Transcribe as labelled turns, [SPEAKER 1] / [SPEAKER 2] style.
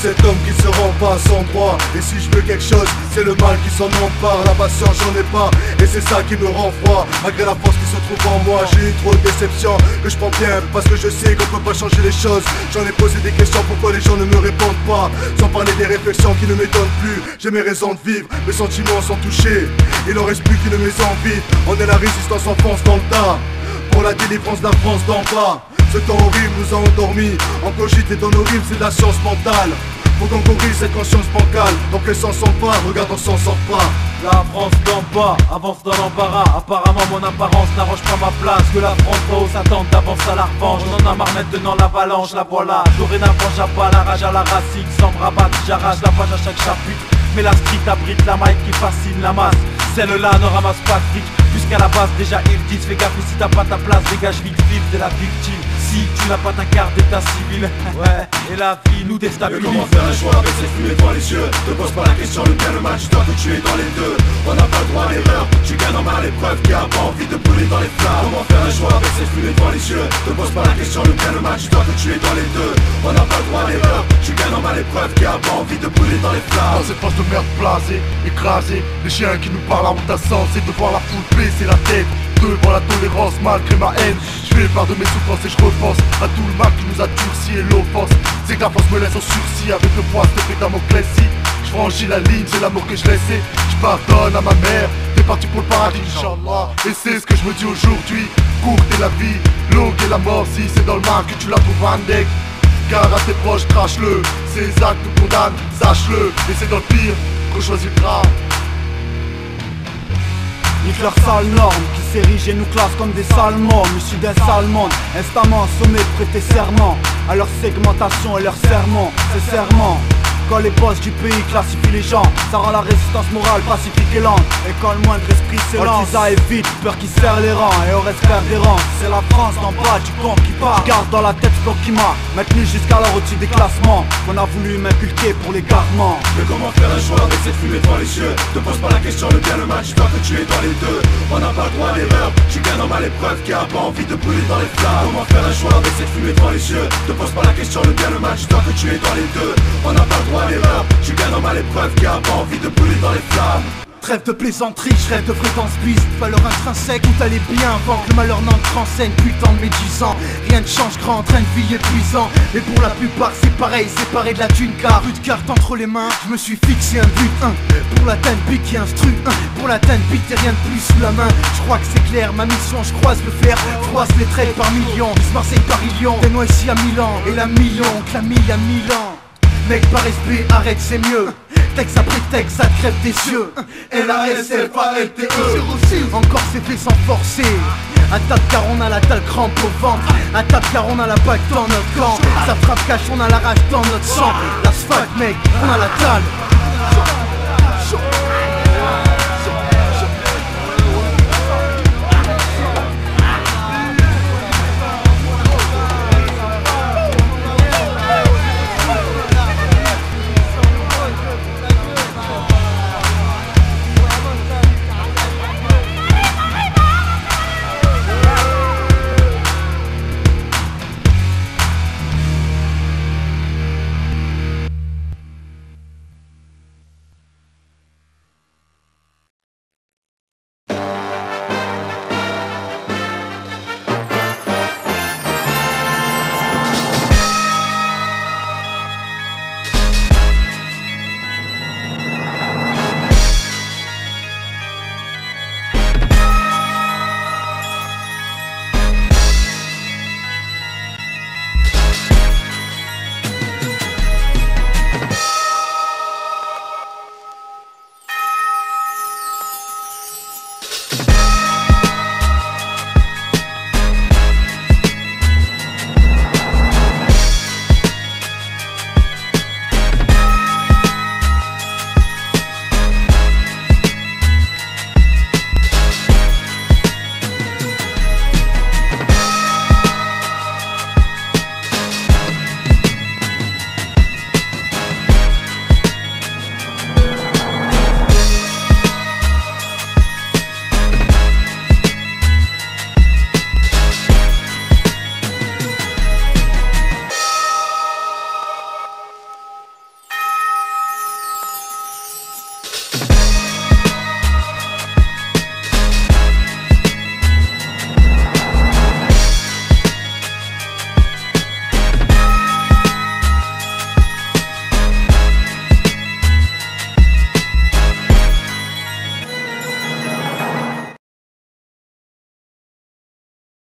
[SPEAKER 1] cet homme qui se rend pas à son droit. Et si je veux quelque chose, c'est le mal qui s'en empare. La patience j'en ai pas, et c'est ça qui me rend froid. Malgré la force qui se trouve en moi, j'ai eu trop de déceptions que je prends bien, parce que je sais qu'on peut pas changer les choses. J'en ai posé des questions, pourquoi les gens ne me répondent pas. Sans parler des réflexions qui ne m'étonnent plus. J'ai mes raisons de vivre, mes sentiments sont touchés. Il en reste plus qu'une maison vide. On est la résistance en France dans le tas, pour la délivrance de la France d'en bas. Ce temps horrible nous a endormis. On cogite et dans nos rimes c'est de la science mentale. Faut qu'on corrige cette conscience bancale. Donc les sens sont pas, regarde on s'en sort pas.
[SPEAKER 2] La France d'en bas avance dans l'embarras. Apparemment mon apparence n'arrange pas ma place. Que la France d'en haut s'attend d'avance à la revanche. On en a marre maintenant l'avalanche, la voilà. Dorénavant j'abats la rage à la racine. Sans me rabattre j'arrache la page à chaque chapitre. Mais la street abrite la maille qui fascine la masse. Celle-là ne ramasse pas de fric. Puisqu'à la base déjà ils disent fais gaffe si t'as pas ta place. Dégage vite vite de la victime. Si tu n'as pas ta carte d'état civil. Ouais, et la vie nous déstabilise.
[SPEAKER 3] Mais comment faire un choix avec cette fumée devant les yeux? Te pose pas la question, le bien le mal, tu dois te tuer dans les deux. On n'a pas le droit à l'erreur, tu gagnes en mal l'épreuve. Qui a pas envie de brûler dans les flammes? Comment faire un choix avec cette fumée devant les yeux? Te pose pas la question, le bien le mal, tu dois te tuer dans les deux. On n'a pas le droit à l'erreur, tu gagnes en mal l'épreuve. Qui a pas envie de brûler dans les flammes?
[SPEAKER 1] Dans cette face de merde blasée, écrasée, les chiens qui nous parlent à honte insensée. De voir la foule baisser la tête devant la tolérance malgré ma haine. Je fais part de mes souffrances et je repense à tout le mal qui nous a durci et l'offense. C'est que la force me laisse en sursis avec le poids de Damoclès. Si je franchis la ligne, c'est l'amour que je laisse. Je pardonne à ma mère, t'es parti pour le paradis, Inch'Allah. Et c'est ce que je me dis aujourd'hui. Courte est la vie, longue est la mort. Si c'est dans le mal que tu la trouves un deck, car à tes proches crache-le. Ces actes nous condamnent, sache-le. Et c'est dans le pire qu'on choisira.
[SPEAKER 4] Nique leur sale norme qui s'érige et nous classe comme des salmons. Issus d'un sale monde, instamment sommé de prêter serment à leur segmentation et leur serment. C'est serment. Quand les boss du pays classifient les gens, ça rend la résistance morale pacifique et lente. Et quand le moindre esprit s'élance, ça évite, peur qui serre les rangs et on reste perdérant. C'est la France d'en bas du camp qui part. Je garde dans la tête ce plan qui m'a maintenu jusqu'alors au-dessus des classements qu'on a voulu m'inculquer pour l'égarement.
[SPEAKER 3] Mais comment faire un choix avec cette fumée devant les yeux? Te pose pas la question, le bien le mal, tu dois te tuer dans les deux. On n'a pas le droit à l'erreur, tu gagnes en mal l'épreuve. Qui a pas envie de brûler dans les flammes? Comment faire un choix avec cette fumée devant les yeux? Te pose pas la question, le bien le mal, tu dois te tuer dans les deux. On n'a pas le droit à l'erreur, tu gagnes en mal l'épreuve. Qui a pas envie de brûler dans les flammes?
[SPEAKER 4] Trêve de plaisanterie, je rêve de fréquence bis. Valeur intrinsèque, tout allait bien avant que le malheur n'entre en scène. Putain de médusant, rien ne change, grand train de vie épuisant. Mais pour la plupart c'est pareil, séparé de la thune. Car une carte entre les mains, je me suis fixé un but. Pour l'atteindre, pique et instru. Pour l'atteindre, pique et rien de plus sous la main. Je crois que c'est clair, ma mission, je croise le fer. Froisse les traits par millions, Marseille, Paris, Lyon. Des noix ici à Milan, et la million, que la mille à Milan. Mec par respect, arrête c'est mieux. Texte après texte, ça te crève des yeux. L-A-S-F-A-L-T-E. Encore c'est fait sans forcer. À table car on a la dalle crampe au ventre. À table car on a la bague dans notre camp. Ça frappe cache, on a la rage dans notre sang. La sphag mec, on a la dalle.